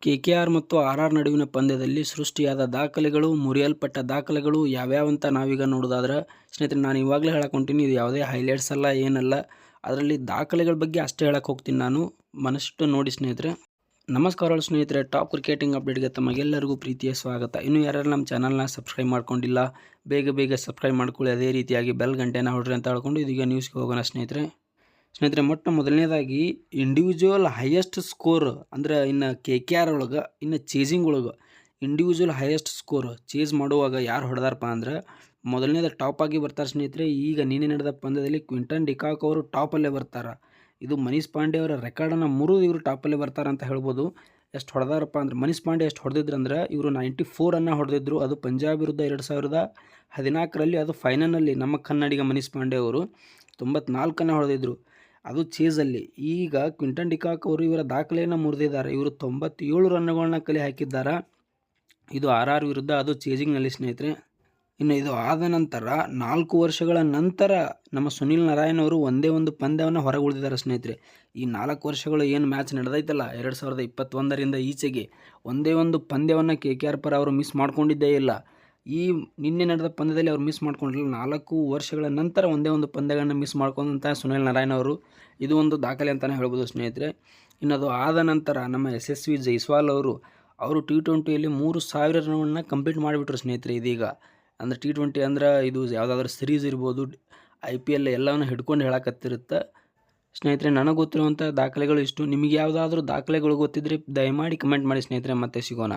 KKR ಮತ್ತು RR ನಡುವಿನ ಪಂದ್ಯದಲ್ಲಿ ಸೃಷ್ಟಿಯಾದ ದಾಖಲೆಗಳು, ಮುರಿಯಲ್ಪಟ್ಟ ದಾಖಲೆಗಳು ಯಾವ್ಯಾವಂತ ನಾವೀಗ ನೋಡೋದಾದ್ರೆ ಸ್ನೇಹಿತರೆ, ನಾನು ಇವಾಗಲೇ ಹೇಳಕ್ಕೆ ಹೊಂಟೀನಿ. ಇದು ಯಾವುದೇ ಹೈಲೈಟ್ಸ್ ಅಲ್ಲ, ಏನಲ್ಲ. ಅದರಲ್ಲಿ ದಾಖಲೆಗಳ ಬಗ್ಗೆ ಅಷ್ಟೇ ಹೇಳಕ್ಕೆ ಹೋಗ್ತೀನಿ ನಾನು. ಮನಸ್ಸು ನೋಡಿ ಸ್ನೇಹಿತರೆ. ನಮಸ್ಕಾರಗಳು ಸ್ನೇಹಿತರೆ, ಟಾಪ್ ಕ್ರಿಕೆಟಿಂಗ್ ಅಪ್ಡೇಟ್ಗೆ ತಮಗೆಲ್ಲರಿಗೂ ಪ್ರೀತಿಯ ಸ್ವಾಗತ. ಇನ್ನು ಯಾರು ನಮ್ಮ ಚಾನಲ್ನ ಸಬ್ಸ್ಕ್ರೈಬ್ ಮಾಡ್ಕೊಂಡಿಲ್ಲ, ಬೇಗ ಸಬ್ಸ್ಕ್ರೈಬ್ ಮಾಡ್ಕೊಳ್ಳಿ. ಅದೇ ರೀತಿಯಾಗಿ ಬೆಲ್ ಗಂಟೆನ ಹೊಡ್ರಿ ಅಂತ ಹೇಳ್ಕೊಂಡು ಇದೀಗ ನ್ಯೂಸ್ಗೆ ಹೋಗೋಣ ಸ್ನೇಹಿತರೆ. ಮೊಟ್ಟ ಮೊದಲನೇದಾಗಿ ಇಂಡಿವಿಜುವಲ್ ಹೈಯೆಸ್ಟ್ ಸ್ಕೋರ್ ಅಂದ್ರೆ ಇನ್ನು KKR ಒಳಗೆ ಇನ್ನು ಚೇಸಿಂಗ್ ಒಳಗೆ ಇಂಡಿವಿಜುವಲ್ ಹೈಯೆಸ್ಟ್ ಸ್ಕೋರ್ ಚೇಸ್ ಮಾಡುವಾಗ ಯಾರು ಹೊಡೆದಾರಪ್ಪ ಅಂದ್ರೆ ಮೊದಲನೇದು ಟಾಪ್ ಆಗಿ ಬರ್ತಾರೆ ಸ್ನೇಹಿತರೆ. ಈಗ ನಿನ್ನೆ ನಡೆದ ಪಂದ್ಯದಲ್ಲಿ ಕ್ವಿಂಟನ್ ಡಿಕಾಕ್ ಅವರು ಟಾಪಲ್ಲೇ ಬರ್ತಾರೆ. ಇದು ಮನೀಶ್ ಪಾಂಡೆ ಅವರ ರೆಕಾರ್ಡನ್ನು ಮುರಿದು ಇವರು ಟಾಪಲ್ಲೇ ಬರ್ತಾರೆ ಅಂತ ಹೇಳ್ಬೋದು. ಎಷ್ಟು ಹೊಡೆದಾರಪ್ಪ ಅಂದ್ರೆ ಮನೀಶ್ ಪಾಂಡೆ ಎಷ್ಟು ಹೊಡೆದಿದ್ರು ಅಂದ್ರೆ ಇವರು 94 ರನ್ನ ಹೊಡೆದಿದ್ರು. ಅದು ಪಂಜಾಬ್ ವಿರುದ್ಧ 2014ರಲ್ಲಿ, ಅದು ಫೈನಲ್ನಲ್ಲಿ ನಮ್ಮ ಕನ್ನಡಿಗ ಮನೀಶ್ ಪಾಂಡೆ ಅವರು 94 ಹೊಡೆದಿದ್ರು, ಅದು ಚೇಸಲ್ಲಿ. ಈಗ ಕ್ವಿಂಟನ್ ಡಿಕಾಕ್ ಅವರು ಇವರ ದಾಖಲೆಯನ್ನು ಮುರಿದಿದ್ದಾರೆ. ಇವರು 97 ರನ್ನುಗಳನ್ನ ಕಲೆ ಹಾಕಿದ್ದಾರೆ. ಇದು RR ವಿರುದ್ಧ, ಅದು ಚೇಸಿಂಗ್ನಲ್ಲಿ ಸ್ನೇಹಿತರೆ. ಇನ್ನು ಇದು ಆದ ನಂತರ 4 ವರ್ಷಗಳ ನಂತರ ನಮ್ಮ ಸುನಿಲ್ ನಾರಾಯಣ್ ಅವರು ಒಂದೇ ಒಂದು ಪಂದ್ಯವನ್ನು ಹೊರಗೆ ಉಳಿದಿದ್ದಾರೆ ಸ್ನೇಹಿತರೆ. ಈ 4 ವರ್ಷಗಳು ಏನು ಮ್ಯಾಚ್ ನಡೆದೈತಲ್ಲ 2021ರಿಂದ ಈಚೆಗೆ ಒಂದೇ ಒಂದು ಪಂದ್ಯವನ್ನು KKR ಪರ ಅವರು ಮಿಸ್ ಮಾಡ್ಕೊಂಡಿದ್ದೇ ಇಲ್ಲ. ಈ ನಿನ್ನೆ ನಡೆದ ಪಂದ್ಯದಲ್ಲಿ ಅವ್ರು ಮಿಸ್ ಮಾಡ್ಕೊಂಡಿಲ್ಲ. 4 ವರ್ಷಗಳ ನಂತರ ಒಂದೇ ಒಂದು ಪಂದ್ಯಗಳನ್ನು ಮಿಸ್ ಮಾಡ್ಕೊಂಡಂಥ ಸುನಿಲ್ ನಾರಾಯಣ್ ಅವರು, ಇದು ಒಂದು ದಾಖಲೆ ಅಂತಲೇ ಹೇಳ್ಬೋದು ಸ್ನೇಹಿತರೆ. ಇನ್ನು ಅದು ಆದ ನಂತರ ನಮ್ಮ SSV ಜೈಸ್ವಾಲ್ ಅವರು T20ಯಲ್ಲಿ 3000 ರನ್ಗಳನ್ನು ಕಂಪ್ಲೀಟ್ ಮಾಡಿಬಿಟ್ರು ಸ್ನೇಹಿತರೆ. ಇದೀಗ ಅಂದರೆ T20 ಅಂದ್ರೆ ಇದು ಯಾವುದಾದ್ರೂ ಸಿರೀಸ್ ಇರ್ಬೋದು, IPL ಎಲ್ಲವನ್ನು ಹಿಡ್ಕೊಂಡು ಹೇಳಕತ್ತಿರುತ್ತೆ ಸ್ನೇಹಿತರೆ. ನನಗೆ ಗೊತ್ತಿರುವಂಥ ದಾಖಲೆಗಳು ಇಷ್ಟು. ನಿಮಗೆ ಯಾವುದಾದ್ರೂ ದಾಖಲೆಗಳು ಗೊತ್ತಿದ್ರೆ ದಯಮಾಡಿ ಕಮೆಂಟ್ ಮಾಡಿ ಸ್ನೇಹಿತರೆ. ಮತ್ತೆ ಸಿಗೋಣ.